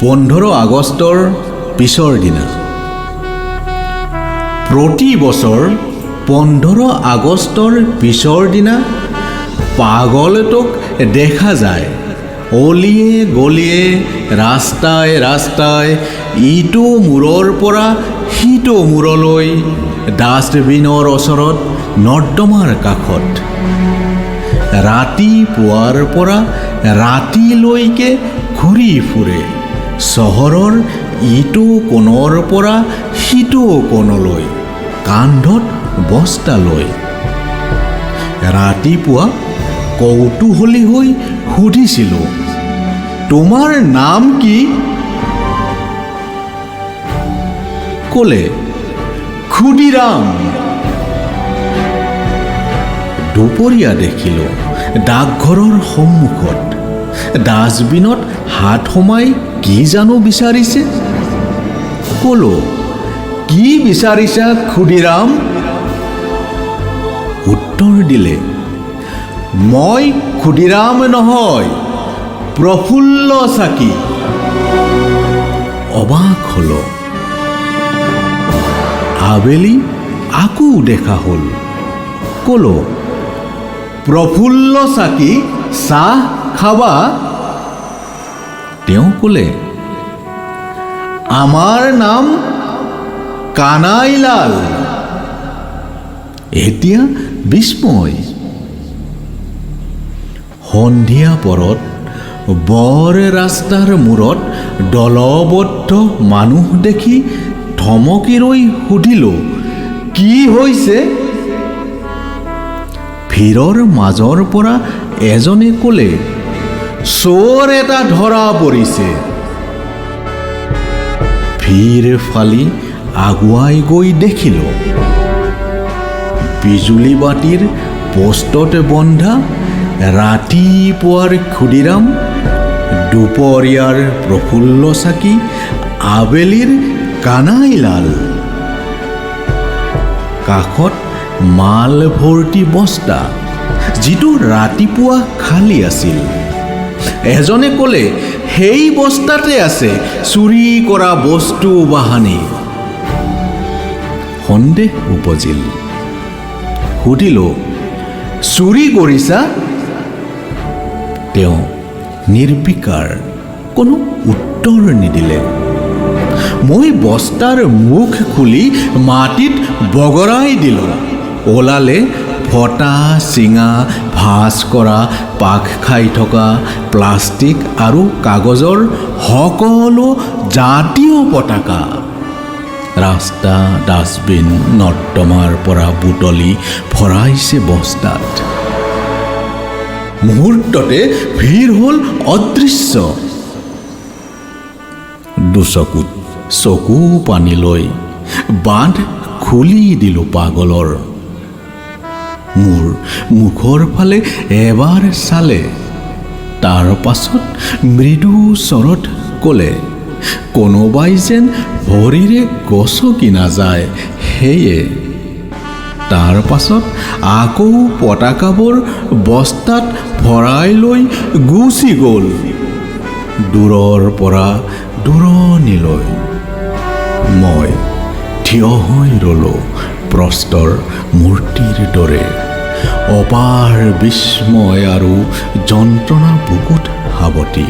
15 আগষ্টৰ পিছৰ দিনা প্ৰতি বছৰ 15 আগষ্টৰ পিছৰ দিনা পাগলটোক দেখা যায় অলিয়ে গলিয়ে ৰাস্তাই ৰাস্তাই ইটো মূৰৰ পৰা সিটো মূৰলৈ ডাষ্টবিনৰ ওচৰত নৰ্দমাৰ কাষত ৰাতিপুৱাৰ পৰা ৰাতিলৈকে ঘূৰি ফুৰে চহৰৰ ইটো কোণৰ পৰা সিটো কোণলৈ কান্ধত বস্তা লৈ ৰাতিপুৱা কৌতূহলী হৈ সুধিছিলোঁ তোমাৰ নাম কি ক'লে ক্ষুদিৰাম দুপৰীয়া দেখিলোঁ ডাকঘৰৰ সন্মুখত ডাষ্টবিনত হাত সোমাই কি জানো বিচাৰিছে ক'লো কি বিচাৰিছা ক্ষুদিৰাম উত্তৰ দিলে মই ক্ষুদিৰাম নহয় প্ৰফুল্ল চাকি অবাক হলো আবেলি আকৌ দেখা হ'ল ক'লো প্ৰফুল্ল চাকি চাহ খাবা তেওঁ ক'লে আমাৰ নাম কানাইলাল এতিয়া বিস্ময় সন্ধিয়া পৰত বৰ ৰাস্তাৰ মূৰত দলবদ্ধ মানুহ দেখি থমকি ৰৈ সুধিলোঁ কি হৈছে ভিৰৰ মাজৰ পৰা এজনে ক'লে চোৰ এটা ধৰা পৰিছে ভিৰ ফালি আগুৱাই গৈ দেখিলোঁ বিজুলী বাতিৰ পোষ্টত বন্ধা ৰাতিপুৱাৰ ক্ষুদিৰাম দুপৰীয়াৰ প্ৰফুল্ল চাকি আবেলিৰ কানাইলাল কাষত মাল ভৰ্তি বস্তা যিটো ৰাতিপুৱা খালী আছিল এজনে ক'লে সেই বস্তাতে আছে চুৰি কৰা বস্তু বাহানি সন্দেহ উপজিল সুধিলোঁ চুৰি কৰিছা তেওঁ নিৰ্বিকাৰ কোনো উত্তৰ নিদিলে মই বস্তাৰ মুখ খুলি মাটিত বগৰাই দিলোঁ ওলালে ফটা চিঙা ভাঁজ কৰা পাক খাই থকা প্লাষ্টিক আৰু কাগজৰ সকলো জাতীয় পতাকা ৰাস্তা ডাষ্টবিন নৰ্দমাৰ পৰা বুটলি ভৰাইছে বস্তাত মুহূৰ্ততে ভিৰ হ'ল অদৃশ্য দুচকুত চকু পানী লৈ বান্ধ খুলি দিলোঁ পাগলৰ মোৰ মুখৰ ফালে এবাৰ চালে তাৰ পাছত মৃদু স্বৰত ক'লে কোনোবাই যেন ভৰিৰে গছকি নাযায় সেয়ে তাৰ পাছত আকৌ পতাকাবোৰ বস্তাত ভৰাই লৈ গুচি গ'ল দূৰৰ পৰা দূৰণিলৈ মই থিয় হৈ ৰ'লোঁ প্ৰস্তৰ মূৰ্তিৰ দৰে অপাৰ বিস্ময় আৰু যন্ত্ৰণা বুকুত সাৱটি